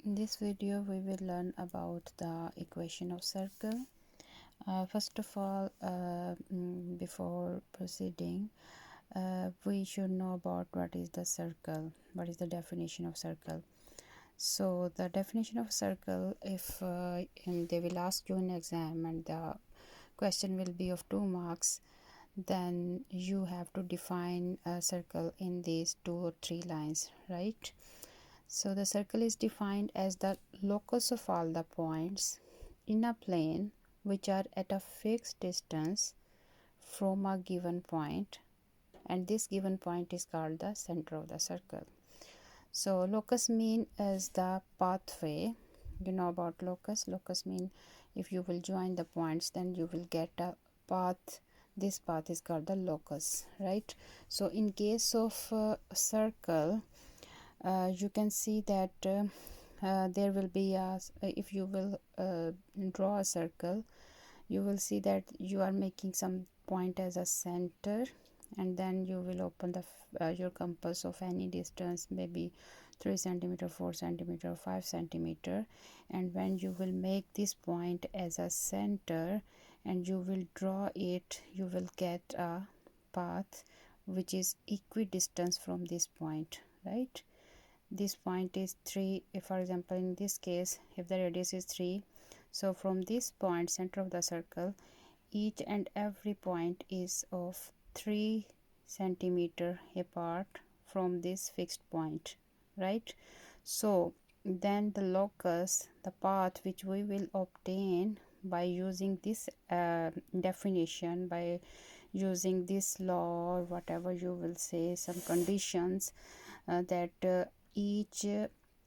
In this video we will learn about the equation of circle. First of all, before proceeding, we should know about what is the circle, what is the definition of circle. So the definition of circle, if and they will ask you in exam and the question will be of 2 marks, then you have to define a circle in these 2 or 3 lines, right? So the circle is defined as the locus of all the points in a plane which are at a fixed distance from a given point, and this given point is called the center of the circle. So locus mean is the pathway. You know about locus. Locus mean if you will join the points, then you will get a path. This path is called the locus, right? So in case of circle, you can see that there will be a, if you will draw a circle, you will see that you are making some point as a center, and then you will open the your compass of any distance, maybe 3 centimeter, 4 centimeter, 5 centimeter, and when you will make this point as a center and you will draw it, you will get a path which is equidistant from this point, right? This point is 3. If for example in this case, if the radius is 3, so from this point, center of the circle, each and every point is of 3 centimeter apart from this fixed point, right? So then the locus, the path which we will obtain by using this definition, by using this law or whatever you will say, some conditions that each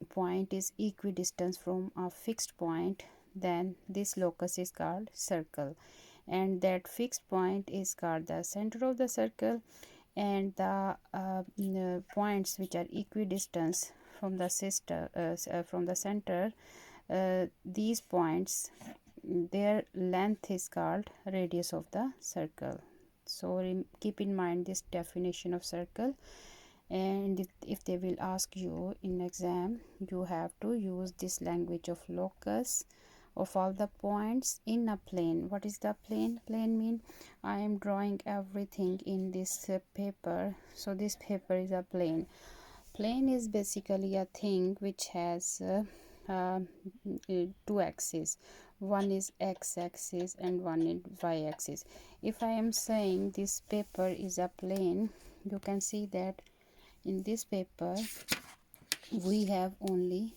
point is equidistant from a fixed point, then this locus is called circle, and that fixed point is called the center of the circle, and the points which are equidistant from the center, these points, their length is called radius of the circle. So keep in mind this definition of circle, and if they will ask you in exam, you have to use this language of locus of all the points in a plane. What is the plane? Plane mean I am drawing everything in this paper, so this paper is a plane. Plane is basically a thing which has 2 axes. One is x-axis and one is y-axis. If I am saying this paper is a plane, you can see that in this paper we have only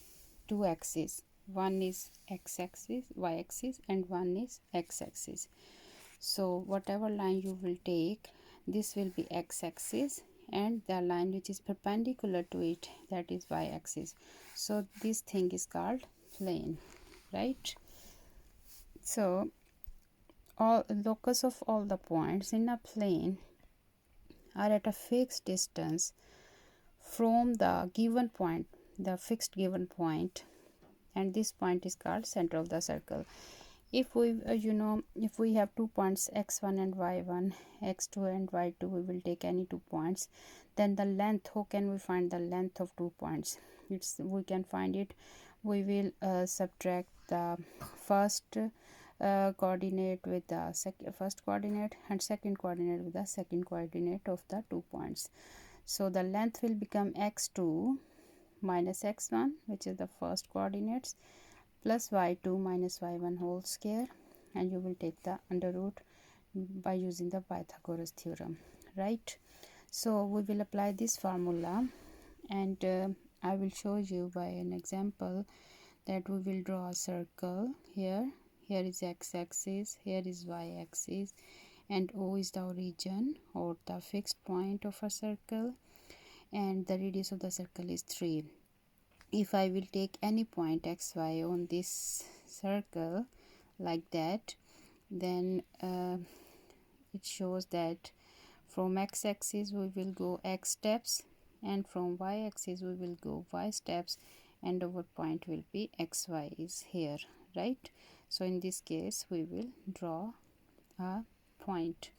2 axes. One is x-axis, y-axis, and one is x-axis. So whatever line you will take, this will be x-axis, and the line which is perpendicular to it, that is y-axis. So this thing is called plane, right? So all locus of all the points in a plane are at a fixed distance from the given point, the fixed given point, and this point is called center of the circle. If we if we have 2 points x1 and y1, x2 and y2, we will take any 2 points, then the length, how can we find the length of 2 points? We can find it, we will subtract the first coordinate with the first coordinate and second coordinate with the second coordinate of the 2 points. So the length will become x2 minus x1, which is the first coordinates, plus y2 minus y1 whole square, and you will take the under root by using the Pythagoras theorem, right? So we will apply this formula, and I will show you by an example that we will draw a circle here. Here is x-axis, here is y-axis, and O is the origin or the fixed point of a circle, and the radius of the circle is 3. If I will take any point xy on this circle like that, then it shows that from x-axis we will go x steps, and from y-axis we will go y steps, and our point will be xy is here, right? So in this case we will draw a point.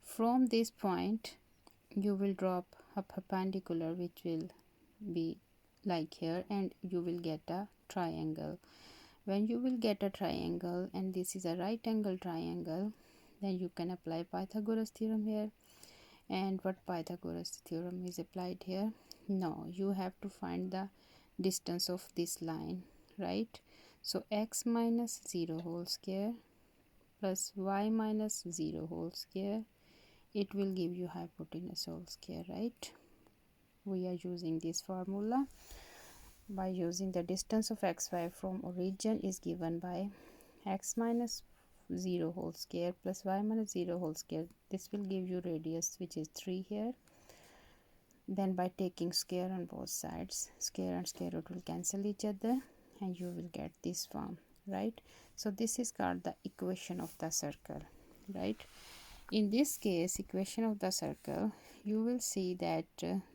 From this point you will draw a perpendicular which will be like here, and you will get a triangle. When you will get a triangle and this is a right angle triangle, then you can apply Pythagoras theorem here. And what Pythagoras theorem is applied here? No, you have to find the distance of this line, right? So x minus 0 whole square plus y minus 0 whole square, it will give you hypotenuse whole square, right? We are using this formula by using the distance of xy from origin is given by x minus 0 whole square plus y minus 0 whole square. This will give you radius, which is 3 here. Then by taking square on both sides, square and square root will cancel each other and you will get this form, right? So this is called the equation of the circle, right? In this case, equation of the circle, you will see that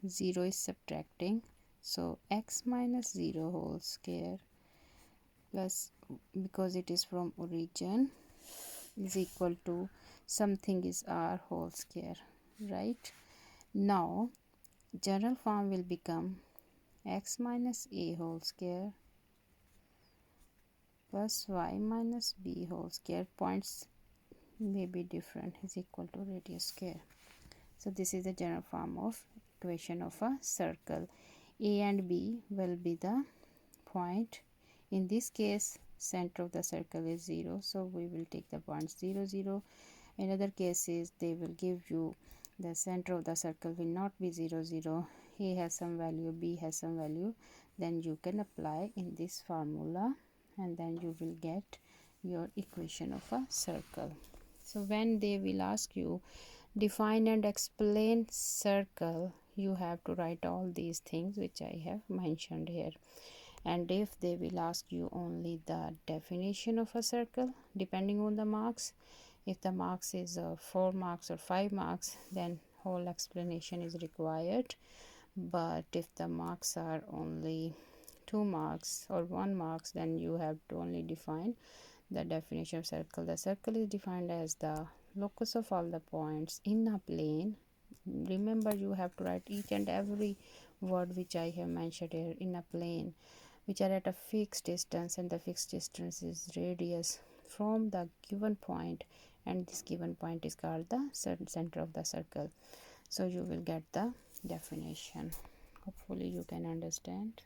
0 is subtracting. So x minus 0 whole square plus, because it is from origin, is equal to something is r whole square, right? Now general form will become x minus a whole square plus y minus b whole square, points may be different, is equal to radius square. So this is the general form of equation of a circle. A and B will be the point. In this case, center of the circle is 0, so we will take the points 0, 0. In other cases, they will give you the center of the circle will not be 0, 0. A has some value, B has some value. Then you can apply in this formula and then you will get your equation of a circle. So when they will ask you define and explain circle, you have to write all these things which I have mentioned here. And if they will ask you only the definition of a circle, depending on the marks, if the marks is 4 marks or 5 marks, then whole explanation is required. But if the marks are only 2 marks or 1 marks, then you have to only define the definition of circle. The circle is defined as the locus of all the points in a plane. Remember, you have to write each and every word which I have mentioned here, in a plane, which are at a fixed distance, and the fixed distance is radius from the given point, and this given point is called the center of the circle. So you will get the definition. Hopefully you can understand.